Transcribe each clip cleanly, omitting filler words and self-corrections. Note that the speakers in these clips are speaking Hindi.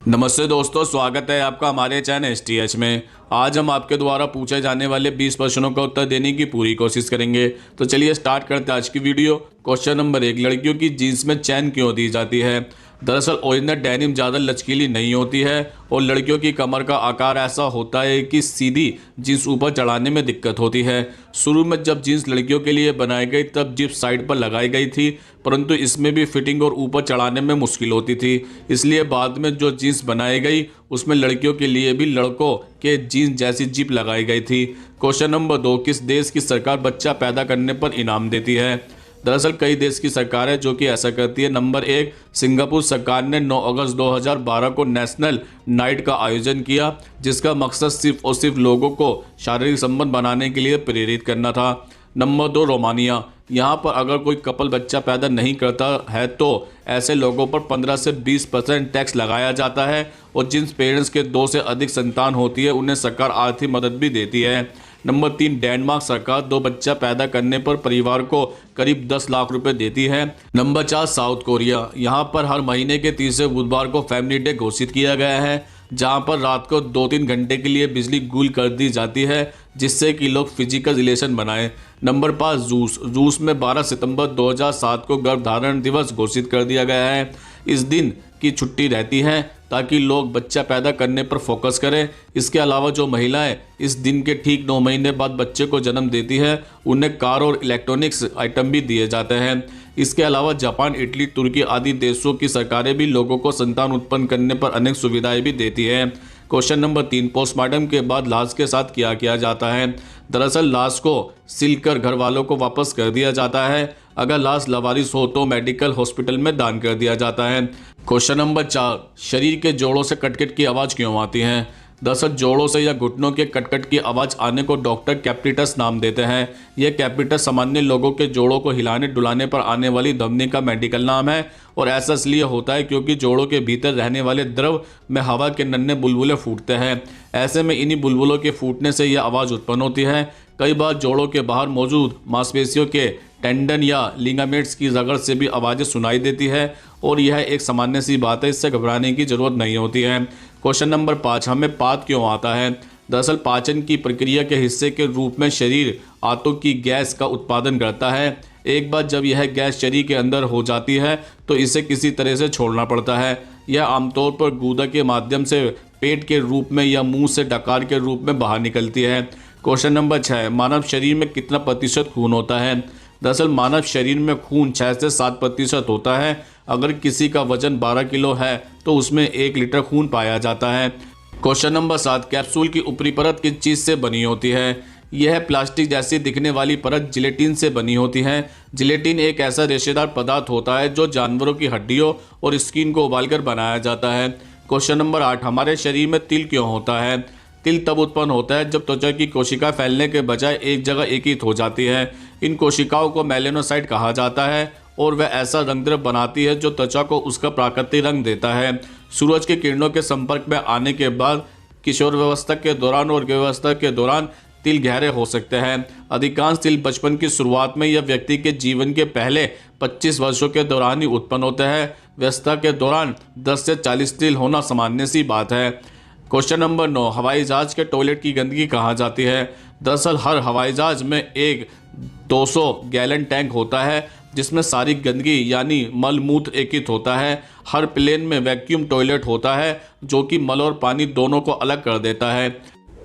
नमस्ते दोस्तों, स्वागत है आपका हमारे चैनल एसटीएच में। आज हम आपके द्वारा पूछे जाने वाले 20 प्रश्नों का उत्तर देने की पूरी कोशिश करेंगे। तो चलिए स्टार्ट करते हैं आज की वीडियो। क्वेश्चन नंबर 1, लड़कियों की जीन्स में चैन क्यों दी जाती है? दरअसल ओरिजिनल डेनिम ज़्यादा लचकीली नहीं होती है और लड़कियों की कमर का आकार ऐसा होता है कि सीधी जीन्स ऊपर चढ़ाने में दिक्कत होती है। शुरू में जब जीन्स लड़कियों के लिए बनाई गई तब जिप साइड पर लगाई गई थी, परंतु इसमें भी फिटिंग और ऊपर चढ़ाने में मुश्किल होती थी। इसलिए बाद में जो जीन्स बनाई गई उसमें लड़कियों के लिए भी लड़कों के जीन्स जैसी जिप लगाई गई थी। क्वेश्चन नंबर 2, किस देश की सरकार बच्चा पैदा करने पर इनाम देती है? दरअसल कई देश की सरकार है जो कि ऐसा करती है। नंबर 1, सिंगापुर सरकार ने 9 अगस्त 2012 को नेशनल नाइट का आयोजन किया, जिसका मकसद सिर्फ और सिर्फ लोगों को शारीरिक संबंध बनाने के लिए प्रेरित करना था। Number 2, Romania. यहाँ पर अगर कोई कपल बच्चा पैदा नहीं करता है तो ऐसे लोगों पर 15 से 20% टैक्स लगाया जाता है और जिन पेरेंट्स के 2 से अधिक संतान होती है उन्हें सरकार आर्थिक मदद भी देती है। नंबर 3, डेनमार्क सरकार 2 बच्चा पैदा करने पर परिवार को करीब 10 लाख रुपए देती है। Number 4, south Korea. यहाँ पर हर महीने के तीसरे बुधवार को फैमिली डे घोषित किया गया है, जहाँ पर रात को 2-3 घंटे के लिए बिजली गुल कर दी जाती है जिससे कि लोग फिजिकल रिलेशन बनाएं। नंबर 5, रूस में 12 सितंबर 2007 को गर्भधारण दिवस घोषित कर दिया गया है। इस दिन की छुट्टी रहती है ताकि लोग बच्चा पैदा करने पर फोकस करें। इसके अलावा जो महिलाएं इस दिन के ठीक 9 महीने बाद बच्चे को जन्म देती है उन्हें कार और इलेक्ट्रॉनिक्स आइटम भी दिए जाते हैं। इसके अलावा जापान, इटली, तुर्की आदि देशों की सरकारें भी लोगों को संतान उत्पन्न करने पर अनेक सुविधाएं भी देती है। क्वेश्चन नंबर 3, पोस्टमार्टम के बाद लाश के साथ क्या किया जाता है? दरअसल लाश को सिलकर घर वालों को वापस कर दिया जाता है। अगर लाश लावारिस हो तो मेडिकल हॉस्पिटल में दान कर दिया जाता है। क्वेश्चन नंबर 4, शरीर के जोड़ों से कटकट की आवाज़ क्यों आती है? दरअसल जोड़ों से या घुटनों के कटकट की आवाज़ आने को डॉक्टर कैप्टिटस नाम देते हैं। यह कैप्टिटस सामान्य लोगों के जोड़ों को हिलाने डुलाने पर आने वाली ध्वनि का मेडिकल नाम है और ऐसा इसलिए होता है क्योंकि जोड़ों के भीतर रहने वाले द्रव में हवा के नन्हे बुलबुले फूटते हैं। ऐसे में इन्हीं बुलबुलों के फूटने से यह आवाज़ उत्पन्न होती है। कई बार जोड़ों के बाहर मौजूद मांसपेशियों के टेंडन या लिगामेंट्स की रगड़ से भी आवाज़ें सुनाई देती है और यह एक सामान्य सी बात है, इससे घबराने की जरूरत नहीं होती है। क्वेश्चन नंबर 5, हमें पात क्यों आता है? दरअसल पाचन की प्रक्रिया के हिस्से के रूप में शरीर आंतों की गैस का उत्पादन करता है। एक बार जब यह गैस शरीर के अंदर हो जाती है तो इसे किसी तरह से छोड़ना पड़ता है। यह आमतौर पर गूदा के माध्यम से पेट के रूप में या मुंह से डकार के रूप में बाहर निकलती है। क्वेश्चन नंबर 6, मानव शरीर में कितना प्रतिशत खून होता है? दरअसल मानव शरीर में खून 6 से 7% होता है। अगर किसी का वजन 12 किलो है तो उसमें 1 लीटर खून पाया जाता है। क्वेश्चन नंबर 7, कैप्सूल की ऊपरी परत किस चीज़ से बनी होती है? यह प्लास्टिक जैसी दिखने वाली परत जिलेटिन से बनी होती है। जिलेटिन एक ऐसा रेशेदार पदार्थ होता है जो जानवरों की हड्डियों और स्किन को उबालकर बनाया जाता है। क्वेश्चन नंबर 8, हमारे शरीर में तिल क्यों होता है? तिल तब उत्पन्न होता है जब त्वचा की कोशिका फैलने के बजाय एक जगह एकीकृत हो जाती है। इन कोशिकाओं को मेलेनोसाइट कहा जाता है और वह ऐसा रंगद्रव बनाती है जो त्वचा को उसका प्राकृतिक रंग देता है। सूरज की किरणों के संपर्क में आने के बाद किशोरावस्था के दौरान और गृहावस्था के दौरान तिल गहरे हो सकते हैं। अधिकांश तिल बचपन की शुरुआत में या व्यक्ति के जीवन के पहले 25 वर्षों के दौरान ही उत्पन्न होते हैं। व्यवस्था के दौरान 10 से 40 तिल होना सामान्य सी बात है। क्वेश्चन नंबर 9, हवाई जहाज के टॉयलेट की गंदगी कहाँ जाती है? दरअसल हर हवाई जहाज में एक 200 गैलन टैंक होता है जिसमें सारी गंदगी यानी मल मूत्र एकीकृत होता है। हर प्लेन में वैक्यूम टॉयलेट होता है जो कि मल और पानी दोनों को अलग कर देता है।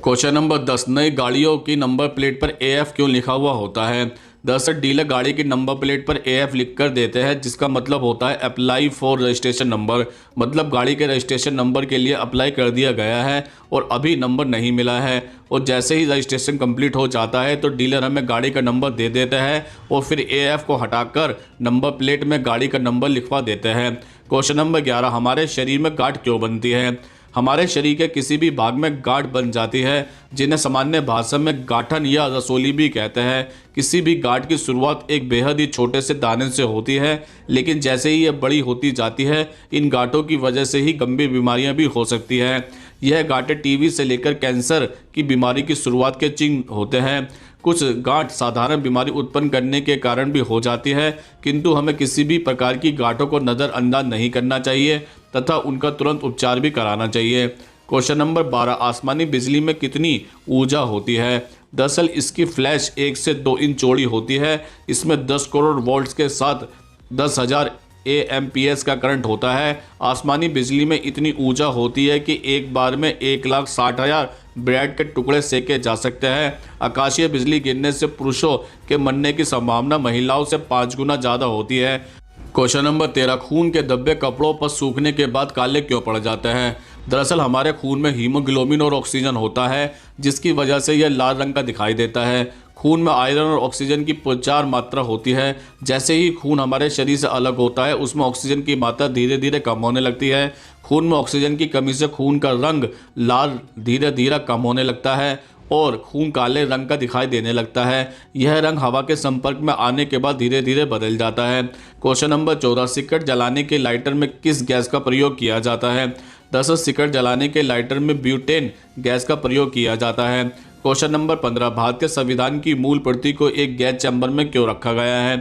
क्वेश्चन नंबर 10, नई गाड़ियों की नंबर प्लेट पर AF क्यों लिखा हुआ होता है? दरअसल डीलर गाड़ी की नंबर प्लेट पर AF लिख कर देते हैं जिसका मतलब होता है अप्लाई फॉर रजिस्ट्रेशन नंबर, मतलब गाड़ी के रजिस्ट्रेशन नंबर के लिए अप्लाई कर दिया गया है और अभी नंबर नहीं मिला है। और जैसे ही रजिस्ट्रेशन कंप्लीट हो जाता है तो डीलर हमें गाड़ी का नंबर दे देता है और फिर AF को हटाकर नंबर प्लेट में गाड़ी का नंबर लिखवा देते हैं। क्वेश्चन नंबर 11, हमारे शरीर में गांठ क्यों बनती है? हमारे शरीर के किसी भी भाग में गांठ बन जाती है जिन्हें सामान्य भाषा में गांठन या रसोली भी कहते हैं। किसी भी गांठ की शुरुआत एक बेहद ही छोटे से दाने से होती है, लेकिन जैसे ही यह बड़ी होती जाती है इन गांठों की वजह से ही गंभीर बीमारियां भी हो सकती हैं। यह गांठें टीबी से लेकर कैंसर की बीमारी की शुरुआत के चिन्ह होते हैं। कुछ गांठ साधारण बीमारी उत्पन्न करने के कारण भी हो जाती है, किंतु हमें किसी भी प्रकार की गांठों को नज़रअंदाज नहीं करना चाहिए तथा उनका तुरंत उपचार भी कराना चाहिए। क्वेश्चन नंबर 12, आसमानी बिजली में कितनी ऊर्जा होती है? दरअसल इसकी फ्लैश 1 से 2 इंच चौड़ी होती है। इसमें 10 करोड़ वोल्ट्स के साथ 10,000 AMPS का करंट होता है। आसमानी बिजली में इतनी ऊर्जा होती है कि एक बार में 1,60,000 ब्रेड के टुकड़े सेके जा सकते हैं। आकाशीय बिजली गिरने से पुरुषों के मरने की संभावना महिलाओं से 5 गुना ज़्यादा होती है। क्वेश्चन नंबर 13, खून के धब्बे कपड़ों पर सूखने के बाद काले क्यों पड़ जाते हैं? दरअसल हमारे खून में हीमोग्लोबिन और ऑक्सीजन होता है, जिसकी वजह से यह लाल रंग का दिखाई देता है। खून में आयरन और ऑक्सीजन की प्रचार मात्रा होती है। जैसे ही खून हमारे शरीर से अलग होता है, उसमें ऑक्सीजन की मात्रा धीरे धीरे कम होने लगती है। खून में ऑक्सीजन की कमी से खून का रंग लाल धीरे धीरे कम होने लगता है और खून काले रंग का दिखाई देने लगता है। यह रंग हवा के संपर्क में आने के बाद धीरे धीरे बदल जाता है। क्वेश्चन नंबर 14, सिगरेट जलाने के लाइटर में किस गैस का प्रयोग किया जाता है? दरअसल सिगरेट जलाने के लाइटर में ब्यूटेन गैस का प्रयोग किया जाता है। क्वेश्चन नंबर 15, भारत के संविधान की मूल प्रति को एक गैस चैम्बर में क्यों रखा गया है?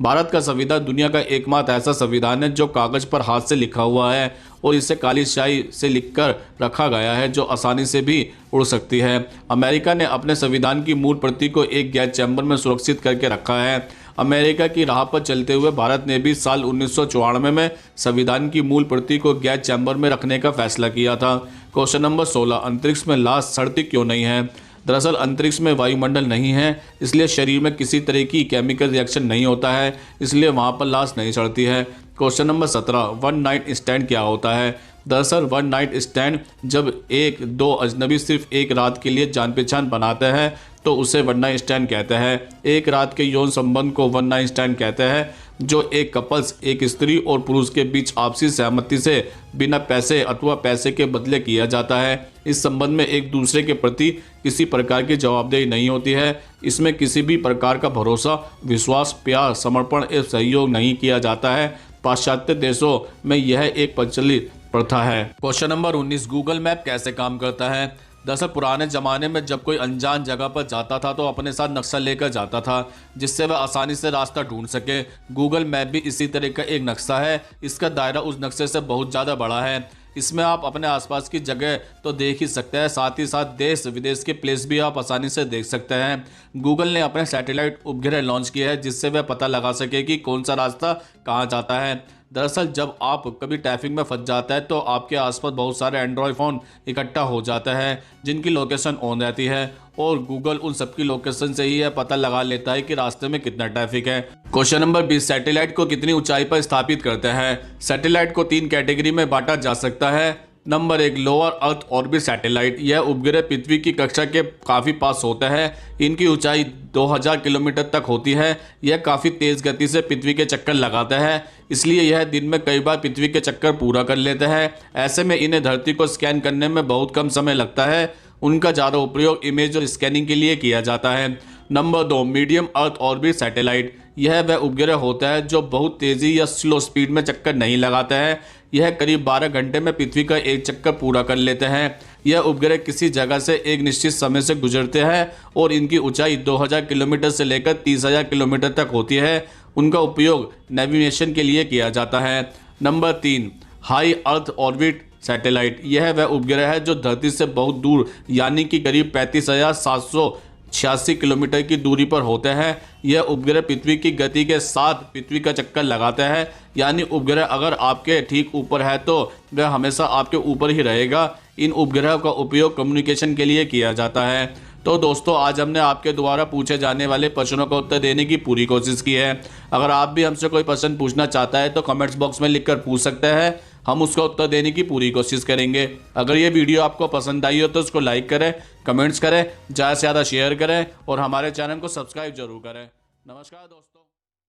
भारत का संविधान दुनिया का एकमात्र ऐसा संविधान है जो कागज पर हाथ से लिखा हुआ है और इसे काली स्याही से लिखकर रखा गया है, जो आसानी से भी उड़ सकती है। अमेरिका ने अपने संविधान की मूल प्रति को एक गैस चैम्बर में सुरक्षित करके रखा है। अमेरिका की राह पर चलते हुए भारत ने भी साल 1994 में संविधान की मूल प्रति को गैस चैम्बर में रखने का फैसला किया था। क्वेश्चन नंबर 16, अंतरिक्ष में लाश सड़ती क्यों नहीं है? दरअसल अंतरिक्ष में वायुमंडल नहीं है, इसलिए शरीर में किसी तरह की केमिकल रिएक्शन नहीं होता है, इसलिए वहाँ पर लाश नहीं सड़ती है। Question number 17, one night stand क्या होता है? दरअसल वन नाइट स्टैंड जब एक दो अजनबी सिर्फ एक रात के लिए जान पहचान बनाते हैं तो उसे वन नाइट स्टैंड कहते हैं। एक रात के यौन संबंध को वन नाइट स्टैंड कहते हैं, जो एक कपल्स, एक स्त्री और पुरुष के बीच आपसी सहमति से बिना पैसे अथवा पैसे के बदले किया जाता है। इस संबंध में एक दूसरे के प्रति किसी प्रकार की जवाबदेही नहीं होती है। इसमें किसी भी प्रकार का भरोसा, विश्वास, प्यार, समर्पण एवं सहयोग नहीं किया जाता है। पाश्चात्य देशों में यह एक प्रचलित प्रथा है। क्वेश्चन नंबर 19, गूगल मैप कैसे काम करता है? दरअसल पुराने ज़माने में जब कोई अनजान जगह पर जाता था तो अपने साथ नक्शा लेकर जाता था, जिससे वह आसानी से रास्ता ढूंढ सके। गूगल मैप भी इसी तरह का एक नक्शा है। इसका दायरा उस नक्शे से बहुत ज़्यादा बड़ा है। इसमें आप अपने आसपास की जगह तो देख ही सकते हैं, साथ ही साथ देश विदेश के प्लेस भी आप आसानी से देख सकते हैं। गूगल ने अपने सैटेलाइट उपग्रह लॉन्च किया है, जिससे वह पता लगा सके कि कौन सा रास्ता कहाँ जाता है। दरअसल जब आप कभी ट्रैफिक में फंस जाता है तो आपके आसपास बहुत सारे एंड्रॉयड फ़ोन इकट्ठा हो जाते हैं जिनकी लोकेशन ऑन रहती है और गूगल उन सबकी लोकेशन से ही यह पता लगा लेता है कि रास्ते में कितना ट्रैफिक है। क्वेश्चन नंबर 20, सैटेलाइट को कितनी ऊंचाई पर स्थापित करते हैं? सैटेलाइट को 3 कैटेगरी में बांटा जा सकता है। Number 1, lower earth orbit satellite. यह उपग्रह पृथ्वी की कक्षा के काफ़ी पास होता है। इनकी ऊंचाई 2000 किलोमीटर तक होती है। यह काफ़ी तेज़ गति से पृथ्वी के चक्कर लगाते हैं, इसलिए यह दिन में कई बार पृथ्वी के चक्कर पूरा कर लेते हैं। ऐसे में इन्हें धरती को स्कैन करने में बहुत कम समय लगता है। उनका ज़्यादा उपयोग इमेज और स्कैनिंग के लिए किया जाता है। Number 2, medium earth orbit satellite. यह वह उपग्रह होता है जो बहुत तेज़ी या स्लो स्पीड में चक्कर नहीं लगाते हैं। यह करीब 12 घंटे में पृथ्वी का एक चक्कर पूरा कर लेते हैं। यह उपग्रह किसी जगह से एक निश्चित समय से गुजरते हैं और इनकी ऊंचाई 2000 किलोमीटर से लेकर 30,000 किलोमीटर तक होती है। उनका उपयोग नेविगेशन के लिए किया जाता है। Number 3, high earth orbit satellite. यह वह उपग्रह है जो धरती से बहुत दूर यानी कि करीब 35,786 किलोमीटर की दूरी पर होते हैं। यह उपग्रह पृथ्वी की गति के साथ पृथ्वी का चक्कर लगाते हैं, यानी उपग्रह अगर आपके ठीक ऊपर है तो वह हमेशा आपके ऊपर ही रहेगा। इन उपग्रह का उपयोग कम्युनिकेशन के लिए किया जाता है। तो दोस्तों, आज हमने आपके द्वारा पूछे जाने वाले प्रश्नों का उत्तर देने की पूरी कोशिश की है। अगर आप भी हमसे कोई प्रश्न पूछना चाहता है तो कमेंट्स बॉक्स में लिखकर पूछ सकते हैं, हम उसका उत्तर देने की पूरी कोशिश करेंगे। अगर ये वीडियो आपको पसंद आई हो तो उसको लाइक करें, कमेंट्स करें, ज़्यादा से ज़्यादा शेयर करें और हमारे चैनल को सब्सक्राइब जरूर करें। नमस्कार दोस्तों।